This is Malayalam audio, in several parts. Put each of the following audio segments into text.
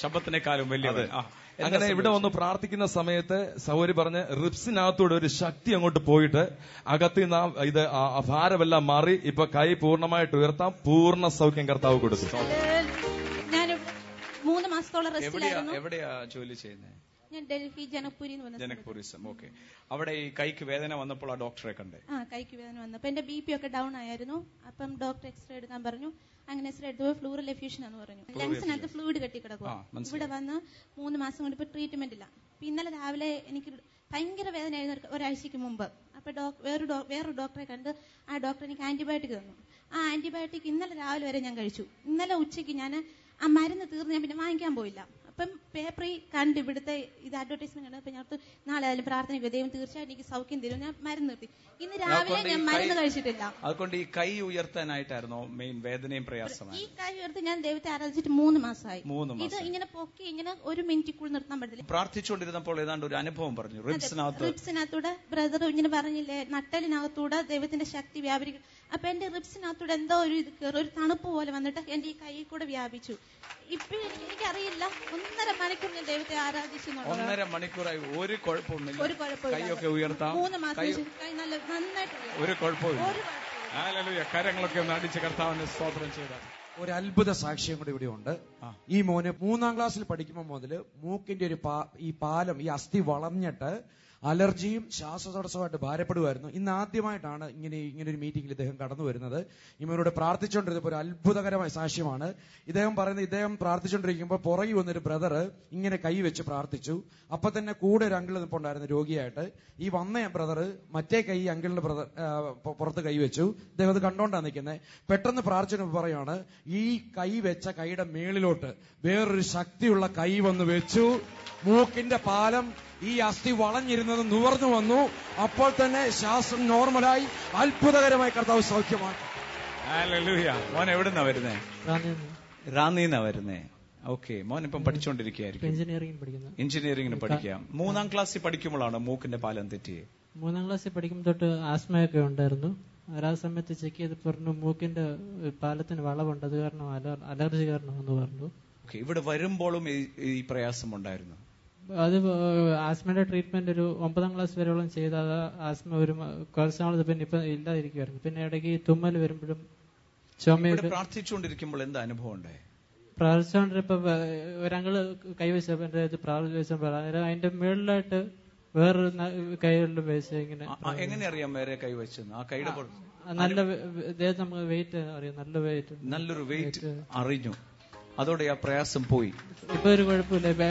ശബ്ദത്തിനേക്കാളും വലിയ. അങ്ങനെ ഇവിടെ വന്ന് പ്രാർത്ഥിക്കുന്ന സമയത്ത് സഹോദരി പറഞ്ഞ് റിബ്സിനകത്തൂടെ ഒരു ശക്തി അങ്ങോട്ട് പോയിട്ട് അകത്ത് നാം ഇത് ഭാരമെല്ലാം മാറി ഇപ്പൊ കൈ പൂർണ്ണമായിട്ട് ഉയർത്താം. പൂർണ്ണ സൗഖ്യം കർത്താവ് കൊടുത്തു. ഞാൻ 3 മാസത്തോളം റെസ്റ്റിലായിരുന്നു. എവിടെയാ ജോലി ചെയ്യുന്നത്? ഞാൻ ഡൽഹി ജനക്പൂരിസം. ഓക്കെ. അവിടെ ഈ കൈക്ക് വേദന വന്നപ്പോൾ ആ ഡോക്ടറെ കണ്ടേ? കൈക്ക് വേദന വന്നപ്പോ എന്റെ BP ഒക്കെ ഡൗൺ ആയിരുന്നു. അപ്പം ഡോക്ടർ എക്സ്റേ എടുക്കാൻ പറഞ്ഞു. അങ്ങനെ എക്സ്റേ എടുത്തപ്പോൾ ഫ്ലൂറൽ എഫ്യൂഷൻ എന്ന് പറഞ്ഞു. ലങ്സിനകത്ത് ഫ്ലൂയിഡ് കെട്ടി കിടക്കുക. ഇവിടെ വന്ന് 3 മാസം കൊണ്ട് ഇപ്പൊ ട്രീറ്റ്മെന്റ് ഇല്ല. ഇന്നലെ രാവിലെ എനിക്ക് ഭയങ്കര വേദനയായിരുന്നു ഒരാഴ്ചക്ക് മുമ്പ്. അപ്പൊ വേറൊരു ഡോക്ടറെ കണ്ട് ആ ഡോക്ടർ എനിക്ക് ആന്റിബയോട്ടിക് തന്നു. ആ ആന്റിബയോട്ടിക് ഇന്നലെ രാവിലെ വരെ ഞാൻ കഴിച്ചു. ഇന്നലെ ഉച്ചയ്ക്ക് ഞാൻ ആ മരുന്ന് തീർന്ന് ഞാൻ പിന്നെ വാങ്ങിക്കാൻ പോയില്ല. അപ്പം പേപ്പറിൽ കണ്ട് ഇവിടുത്തെ ഇത് അഡ്വർടൈസ്മെന്റ് കണ്ടു. അപ്പൊ ഞാൻ നാളെ ആയാലും പ്രാർത്ഥനയ്ക്ക് ദൈവം തീർച്ചയായിട്ടും എനിക്ക് സൗഖ്യം തരും. ഞാൻ മരുന്ന് നിർത്തി. ഇന്ന് രാവിലെ ഞാൻ മരുന്ന് കഴിച്ചിട്ടില്ല. അതുകൊണ്ട് ഈ കൈ ഉയർത്താനായിട്ടായിരുന്നോ മെയിൻ വേദനയും പ്രയാസമാണ്? ഈ കൈ ഉയർത്തി ഞാൻ ദൈവത്തെ ആരാധിച്ചിട്ട് 3 മാസമായി. ഇത് ഇങ്ങനെ പൊക്കി ഇങ്ങനെ 1 മിനിറ്റിൽ നിർത്താൻ പറ്റില്ല. പ്രാർത്ഥിച്ചുകൊണ്ടിരുന്നപ്പോൾ ഏതാണ്ട് ഒരു അനുഭവം പറഞ്ഞു. റിബ്സിനകത്തൂടെ ബ്രദർ ഇങ്ങനെ പറഞ്ഞില്ലേ, നട്ടലിനകത്തൂടെ ദൈവത്തിന്റെ ശക്തി വ്യാപരിക്കും. അപ്പൊ എന്റെ റിബ്സിനകത്തൂടെ എന്തോ ഒരു തണുപ്പ് പോലെ വന്നിട്ട് എന്റെ ഈ കൈയിൽ കൂടെ വ്യാപിച്ചു. ഇപ്പൊ എനിക്കറിയില്ല. 1.5 മണിക്കൂർ ഞാൻ ദൈവത്തെ ആരാധിച്ചു. 1.5 മണിക്കൂറായി ഒരു കുഴപ്പമില്ല. ഒരു കുഴപ്പമില്ല. കൈയൊക്കെ ഉയർത്താം. 3 മാസം കൈ നന്നായിട്ട് ഒരു കുഴപ്പമില്ല. ഹല്ലേലൂയ. കരങ്ങളൊക്കെ ഒന്ന് അടിച്ച് കർത്താവിനെ സ്തോത്രം ചെയ്താൽ. ഒരു അത്ഭുത സാക്ഷ്യം കൂടി ഇവിടെ ഉണ്ട്. ഈ മോന് 3-ാം ക്ലാസ്സിൽ പഠിക്കുമ്പോൾ മുതൽ മൂക്കിന്റെ ഈ പാലം ഈ അസ്ഥി വളഞ്ഞിട്ട് അലർജിയും ശ്വാസതടസ്സമായിട്ട് ഭാരപ്പെടുമായിരുന്നു. ഇന്ന് ആദ്യമായിട്ടാണ് ഇങ്ങനെ ഒരു മീറ്റിംഗിൽ ഇദ്ദേഹം കടന്നു വരുന്നത്. ഇവരോട് പ്രാർത്ഥിച്ചുകൊണ്ടിരുന്നപ്പോൾ ഒരു അത്ഭുതകരമായ സാക്ഷ്യമാണ്. ഇദ്ദേഹം പറയുന്നത്, ഇദ്ദേഹം പ്രാർത്ഥിച്ചുകൊണ്ടിരിക്കുമ്പോൾ പുറകിൽ വന്നൊരു ബ്രദർ ഇങ്ങനെ കൈവച്ച് പ്രാർത്ഥിച്ചു. അപ്പൊ തന്നെ കൂടെ ഒരു അങ്കിൾ നിൽപ്പുണ്ടായിരുന്നു രോഗിയായിട്ട്. ഈ വന്ന ബ്രദർ മറ്റേ കൈ അങ്കിളിന്റെ പുറത്ത് കൈവച്ചു. ഇദ്ദേഹം അത് കണ്ടോണ്ടാണ് നിൽക്കുന്നത്. പെട്ടെന്ന് പ്രാർത്ഥിച്ചപ്പോൾ പറയാണ്, ഈ കൈ വെച്ച കൈയുടെ മേളിലോട്ട് വേറൊരു ശക്തിയുള്ള കൈ വന്ന് വെച്ചു. മൂക്കിന്റെ പാലം ഈ അസ്ഥി വളഞ്ഞിരുന്നത് നിവർന്നു വന്നു. അപ്പോൾ തന്നെ ശ്വാസം നോർമലായി. അത്ഭുതകരമായി കർത്താവ് സൗഖ്യമാണ്. മോൻ എവിടുന്നാ വരുന്നേ? റാന്നിന്നാ വരുന്നേ. ഓക്കെ. മോൻ ഇപ്പം പഠിച്ചുകൊണ്ടിരിക്കുകയായിരിക്കും. എഞ്ചിനീയറിംഗിന് പഠിക്കാം. 3-ാം ക്ലാസ്സിൽ പഠിക്കുമ്പോഴാണ് മൂക്കിന്റെ പാലം തെറ്റിയത്? 3-ാം ക്ലാസ്സിൽ പഠിക്കുമ്പോൾ തൊട്ട് ആസ്മയൊക്കെ ഉണ്ടായിരുന്നു. ആ സമയത്ത് ചെക്ക് ചെയ്ത് പറഞ്ഞു മൂക്കിന്റെ പാലത്തിന് വളവുണ്ട്, അത് കാരണം അലർജി കാരണമെന്ന് പറഞ്ഞു. ഇവിടെ വരുമ്പോഴും ഈ പ്രയാസം ഉണ്ടായിരുന്നു? അത് ആസ്മയുടെ ട്രീറ്റ്മെന്റ് ഒരു 9-ാം ക്ലാസ് വരെയോളം ചെയ്ത ആസ്മ ഒരു കുറച്ച് നാളത് പിന്നെ ഇപ്പൊ ഇല്ലാതിരിക്കുവായിരുന്നു. പിന്നെ ഇടയ്ക്ക് തുമ്മൽ വരുമ്പോഴും ചുമയൊക്കെ. പ്രാർത്ഥിച്ചുകൊണ്ടിരിക്കുമ്പോൾ എന്താ അനുഭവം ഉണ്ടായി? പ്രാർത്ഥിച്ചുകൊണ്ടിരിപ്പോ ഒരങ്ങള് കൈവച്ചപ്പോ പ്രാർത്ഥിച്ചപ്പോ അതിന്റെ മുകളിലായിട്ട് വേറൊരു കൈകളിൽ വെച്ച് ഇങ്ങനെ. എങ്ങനെ അറിയാം വേറെ കൈവച്ചെന്ന്? ആ കൈയുടെ നല്ല നമുക്ക് വെയിറ്റ് അറിയാം. നല്ലൊരു വെയിറ്റ് അറിഞ്ഞു. അതോടെ ആ പ്രയാസം പോയി. ഇപ്പൊ ഒരു കുഴപ്പമില്ല.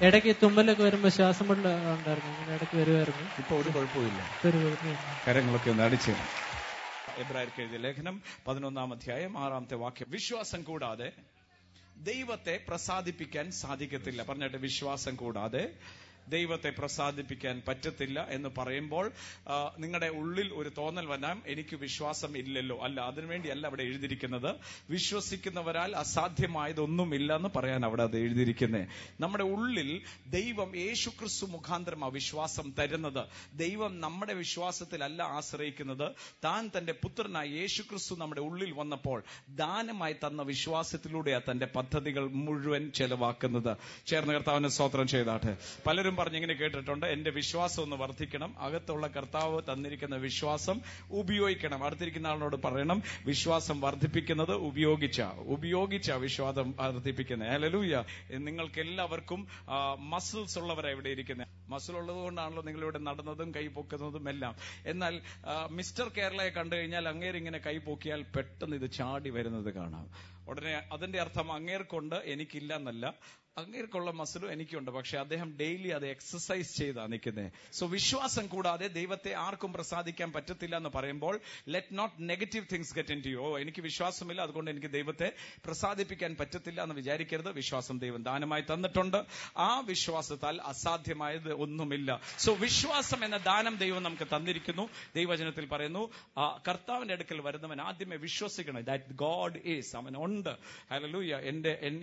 ഇടയ്ക്ക് തുമ്മലൊക്കെ വരുമ്പോ ശ്വാസം മുട്ടൽ ഉണ്ടായിരുന്നു. അങ്ങനെ ഇടയ്ക്ക് വരുമായിരുന്നു. ഇപ്പൊ ഒരു കുഴപ്പമില്ല. കരങ്ങളൊക്കെ ഒന്ന് അടിച്ചു. എബ്രായർക്ക് എഴുതിയ ലേഖനം 11-ാം അധ്യായം 6-ാമത്തെ വാക്യം. വിശ്വാസം കൂടാതെ ദൈവത്തെ പ്രസാദിപ്പിക്കാൻ സാധിക്കത്തില്ല. പറഞ്ഞിട്ട്, വിശ്വാസം കൂടാതെ ദൈവത്തെ പ്രസാദിപ്പിക്കാൻ പറ്റത്തില്ല എന്ന് പറയുമ്പോൾ നിങ്ങളുടെ ഉള്ളിൽ ഒരു തോന്നൽ വരാം, എനിക്ക് വിശ്വാസം ഇല്ലല്ലോ. അല്ല, അതിനുവേണ്ടിയല്ല അവിടെ എഴുതിയിരിക്കുന്നത്. വിശ്വസിക്കുന്നവരാൽ അസാധ്യമായതൊന്നുമില്ല എന്ന് പറയാൻ അവിടെ അത് എഴുതിയിരിക്കുന്നത്. നമ്മുടെ ഉള്ളിൽ ദൈവം യേശുക്രിസ്തു മുഖാന്തരം ആ വിശ്വാസം തരുന്നത്. ദൈവം നമ്മുടെ വിശ്വാസത്തിലല്ല ആശ്രയിക്കുന്നത്. താൻ തന്റെ പുത്രനായ യേശുക്രിസ്തു നമ്മുടെ ഉള്ളിൽ വന്നപ്പോൾ ദാനമായി തന്ന വിശ്വാസത്തിലൂടെയാണ് തന്റെ പദ്ധതികൾ മുഴുവൻ ചെലവാക്കുന്നത്. ചേർന്ന് കർത്താവിനെ സ്തോത്രം ചെയ്താട്ടെ. പലരും പറഞ്ഞിങ്ങനെ കേട്ടിട്ടുണ്ട്, എന്റെ വിശ്വാസം ഒന്ന് വർദ്ധിക്കണം, അകത്തുള്ള കർത്താവ് തന്നിരിക്കുന്ന വിശ്വാസം ഉപയോഗിക്കണം. അടുത്തിരിക്കുന്ന ആളിനോട് പറയണം, വിശ്വാസം വർദ്ധിപ്പിക്കുന്നത് ഉപയോഗിച്ച വിശ്വാസം വർദ്ധിപ്പിക്കുന്നത്. ഹല്ലേലൂയ. നിങ്ങൾക്ക് എല്ലാവർക്കും മസിൽസ് ഉള്ളവരാ ഇവിടെ ഇരിക്കുന്നത്. മസിൽ ഉള്ളത് കൊണ്ടാണല്ലോ നിങ്ങളിവിടെ നടന്നതും കൈ പൊക്കുന്നതും എല്ലാം. എന്നാൽ മിസ്റ്റർ കേരളയെ കണ്ടു കഴിഞ്ഞാൽ അങ്ങേരിങ്ങനെ കൈ പൊക്കിയാൽ പെട്ടെന്ന് ഇത് ചാടി വരുന്നത് കാണാം. ഉടനെ അതിന്റെ അർത്ഥം അങ്ങേർക്കുണ്ട്, എനിക്കില്ല എന്നല്ല. അങ്ങേർക്കുള്ള മസിലും എനിക്കുണ്ട്. പക്ഷെ അദ്ദേഹം ഡെയിലി അത് എക്സസൈസ് ചെയ്താ നിൽക്കുന്നത്. സോ വിശ്വാസം കൂടാതെ ദൈവത്തെ ആർക്കും പ്രസാദിക്കാൻ പറ്റത്തില്ല എന്ന് പറയുമ്പോൾ let not negative things get in to you. എനിക്ക് വിശ്വാസമില്ല, അതുകൊണ്ട് എനിക്ക് ദൈവത്തെ പ്രസാദിപ്പിക്കാൻ പറ്റത്തില്ല എന്ന് വിചാരിക്കരുത്. വിശ്വാസം ദൈവം ദാനമായി തന്നിട്ടുണ്ട്. ആ വിശ്വാസത്താൽ അസാധ്യമായത് ഒന്നുമില്ല. സോ വിശ്വാസം എന്ന ദാനം ദൈവം നമുക്ക് തന്നിരിക്കുന്നു. ദൈവവചനത്തിൽ പറയുന്നു, കർത്താവിന്റെ അടുക്കൽ വരുന്നവൻ ആദ്യമേ വിശ്വസിക്കണം, ദാറ്റ് ഗോഡ് ഈസ്, അവൻ ഉണ്ട്. ഹല്ലേലൂയ.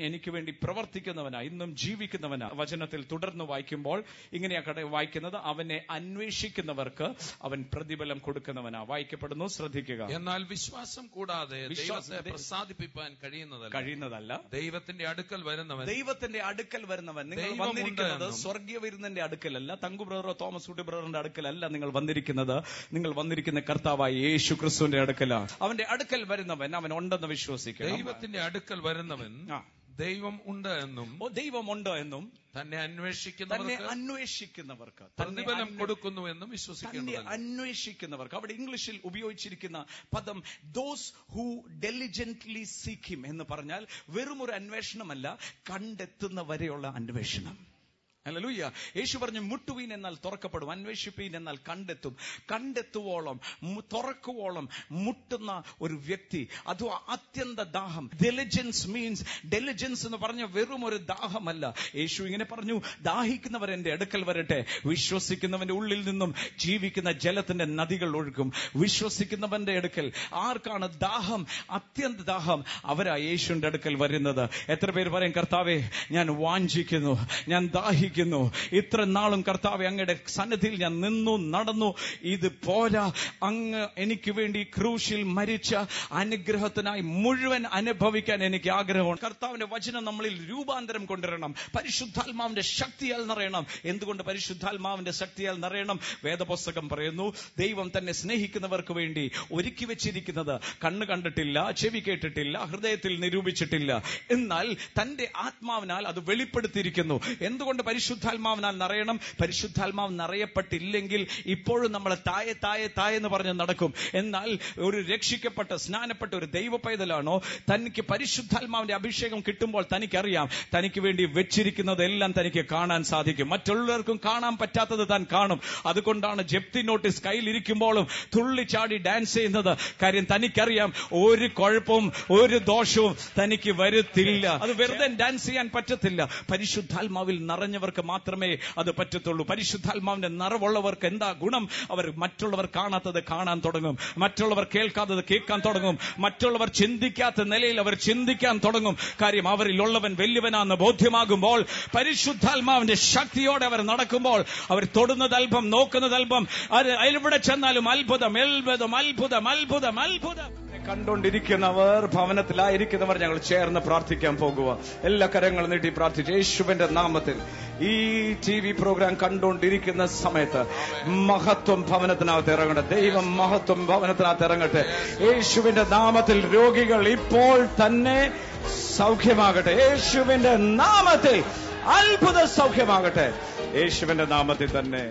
എനിക്ക് വേണ്ടി പ്രവർത്തിക്കുന്നവനായി ഇന്നും ജീവിക്കുന്നവനാ. വചനത്തിൽ തുടർന്ന് വായിക്കുമ്പോൾ ഇങ്ങനെയാ വായിക്കുന്നത്, അവനെ അന്വേഷിക്കുന്നവർക്ക് അവൻ പ്രതിഫലം കൊടുക്കുന്നവനാ. വായിക്കപ്പെടുന്നു, ശ്രദ്ധിക്കുക. എന്നാൽ വിശ്വാസം കൂടാതെ ദൈവത്തെ പ്രസാദിപ്പിക്കാൻ കഴിയുന്നതല്ല. ദൈവത്തിന്റെ അടുക്കൽ വരുന്നവൻ നിങ്ങൾ വന്നിരിക്കുന്നത് സ്വർഗീയ വിരുന്നിന്റെ അടുക്കലല്ല, തങ്കു ബ്രദറോ തോമസ് കുട്ടി ബ്രദറിന്റെ അടുക്കലല്ല നിങ്ങൾ വന്നിരിക്കുന്നത്. നിങ്ങൾ വന്നിരിക്കുന്ന കർത്താവായ യേശു ക്രിസ്തുവിന്റെ അടുക്കലാണ്. അവന്റെ അടുക്കൽ വരുന്നവൻ അവൻ ഉണ്ടെന്ന് വിശ്വസിക്കണം. ദൈവത്തിന്റെ അടുക്കൽ വരുന്നവൻ ദൈവമുണ്ട് എന്നും തന്നെ അന്വേഷിക്കുന്നവർക്ക് പ്രതിഫലം കൊടുക്കുന്നു എന്നും വിശ്വസിക്കുന്നു. അന്വേഷിക്കുന്നവർക്ക് അവിടെ ഇംഗ്ലീഷിൽ ഉപയോഗിച്ചിരിക്കുന്ന പദം ദോസ് ഹു ഡെലിജന്റ്ലി സീക്ക് ഹിം എന്ന് പറഞ്ഞാൽ വെറും ഒരു അന്വേഷണമല്ല, കണ്ടെത്തുന്നവരെയുള്ള അന്വേഷണം. ഹല്ലേലൂയ. യേശു പറഞ്ഞു, മുട്ടുവീൻ എന്നാൽ തുറക്കപ്പെടും, അന്വേഷിപ്പീൻ എന്നാൽ കണ്ടെത്തും. കണ്ടെത്തുവോളം, തുറക്കുവോളം മുട്ടുന്ന ഒരു വ്യക്തി, അത് അത്യന്ത ദാഹം. ഡെലിജൻസ് എന്ന് പറഞ്ഞ വെറും ഒരു ദാഹമല്ല. യേശു ഇങ്ങനെ പറഞ്ഞു, ദാഹിക്കുന്നവർ എന്റെ അടുക്കൽ വരട്ടെ, വിശ്വസിക്കുന്നവന്റെ ഉള്ളിൽ നിന്നും ജീവിക്കുന്ന ജലത്തിന്റെ നദികൾ ഒഴുകും. വിശ്വസിക്കുന്നവന്റെ അടുക്കൽ ആർക്കാണ് ദാഹം, അത്യന്ത ദാഹം, അവരാ യേശുവിന്റെ അടുക്കൽ വരുന്നത്. എത്ര പേര് പറയും, കർത്താവേ ഞാൻ വാഞ്ചിക്കുന്നു, ഞാൻ ദാഹിക്കുന്നു, ഇത്ര നാളും കർത്താവേ അങ്ങയുടെ സന്നിധിയിൽ ഞാൻ നിന്നു നടന്നു, ഇത് പോരാ, അങ്ങ് എനിക്ക് വേണ്ടി ക്രൂശിൽ മരിച്ച അനുഗ്രഹത്തിനായി മുഴുവൻ അനുഭവിക്കാൻ എനിക്ക് ആഗ്രഹമാണ്. കർത്താവിന്റെ വചനം നമ്മളിൽ രൂപാന്തരം കൊണ്ടുവരണം, പരിശുദ്ധാത്മാവിന്റെ ശക്തിയാൽ നിറയണം. എന്തുകൊണ്ട് പരിശുദ്ധാത്മാവിന്റെ ശക്തിയാൽ നിറയണം? വേദപുസ്തകം പറയുന്നു, ദൈവം തന്നെ സ്നേഹിക്കുന്നവർക്ക് വേണ്ടി ഒരുക്കി വെച്ചിരിക്കുന്നത് കണ്ണ് കണ്ടിട്ടില്ല, ചെവി കേട്ടിട്ടില്ല, ഹൃദയത്തിൽ നിരൂപിച്ചിട്ടില്ല, എന്നാൽ തന്റെ ആത്മാവിനാൽ അത് വെളിപ്പെടുത്തിയിരിക്കുന്നു. എന്തുകൊണ്ട് പരിശുദ്ധാത്മാവിനാൽ നിറയണം? പരിശുദ്ധാത്മാവ് നിറയപ്പെട്ടില്ലെങ്കിൽ ഇപ്പോഴും നമ്മൾ തായെ തായെ തായെ എന്ന് പറഞ്ഞ് നടക്കും. എന്നാൽ ഒരു രക്ഷിക്കപ്പെട്ട സ്നാനപ്പെട്ട ഒരു ദൈവ പൈതലാണോ, തനിക്ക് പരിശുദ്ധാത്മാവിന്റെ അഭിഷേകം കിട്ടുമ്പോൾ തനിക്കറിയാം തനിക്ക് വേണ്ടി വെച്ചിരിക്കുന്നതെല്ലാം തനിക്ക് കാണാൻ സാധിക്കും. മറ്റുള്ളവർക്കും കാണാൻ പറ്റാത്തത് താൻ കാണും. അതുകൊണ്ടാണ് ജപ്തി നോട്ടീസ് കയ്യിലിരിക്കുമ്പോഴും തുള്ളിച്ചാടി ഡാൻസ് ചെയ്യുന്നത്. കാര്യം തനിക്കറിയാം ഒരു കുഴപ്പവും ഒരു ദോഷവും തനിക്ക് വരുത്തില്ല. അത് വെറുതെ ഡാൻസ് ചെയ്യാൻ പറ്റത്തില്ല. പരിശുദ്ധാത്മാവിൽ നിറഞ്ഞവർക്ക് മാത്രമേ അത് പറ്റത്തുള്ളൂ. പരിശുദ്ധാത്മാവിന്റെ നിറവുള്ളവർക്ക് എന്താ ഗുണം? അവർ മറ്റുള്ളവർ കാണാത്തത് കാണാൻ തുടങ്ങും, മറ്റുള്ളവർ കേൾക്കാത്തത് കേൾക്കാൻ തുടങ്ങും, മറ്റുള്ളവർ ചിന്തിക്കാത്ത നിലയിൽ അവർ ചിന്തിക്കാൻ തുടങ്ങും. കാര്യം അവരിലുള്ളവൻ വലിയവനാണെന്ന് ബോധ്യമാകുമ്പോൾ, പരിശുദ്ധാത്മാവിന്റെ ശക്തിയോടെ അവർ നടക്കുമ്പോൾ, അവർ തൊടുന്നത് അത്ഭുതം, നോക്കുന്നത് അത്ഭുതം, എവിടെ ചെന്നാലും അത്ഭുതം, അത്ഭുതം, അത്ഭുതം, അത്ഭുതം, അത്ഭുതം. കണ്ടുകൊണ്ടിരിക്കുന്നവർ, ഭവനത്തിലായിരിക്കുന്നവർ, ഞങ്ങൾ ചേർന്ന് പ്രാർത്ഥിക്കാൻ പോകുക. എല്ലാ കരങ്ങളും നീട്ടി പ്രാർത്ഥിച്ചു. യേശുവിന്റെ നാമത്തിൽ ഈ TV പ്രോഗ്രാം കണ്ടുകൊണ്ടിരിക്കുന്ന സമയത്ത് മഹത്വം ഭവനത്തിനകത്ത് ഇറങ്ങട്ടെ. ദൈവം മഹത്വം ഭവനത്തിനകത്ത് ഇറങ്ങട്ടെ. യേശുവിന്റെ നാമത്തിൽ രോഗികൾ ഇപ്പോൾ തന്നെ സൗഖ്യമാകട്ടെ. യേശുവിന്റെ നാമത്തിൽ അത്ഭുത സൗഖ്യമാകട്ടെ. യേശുവിന്റെ നാമത്തിൽ തന്നെ.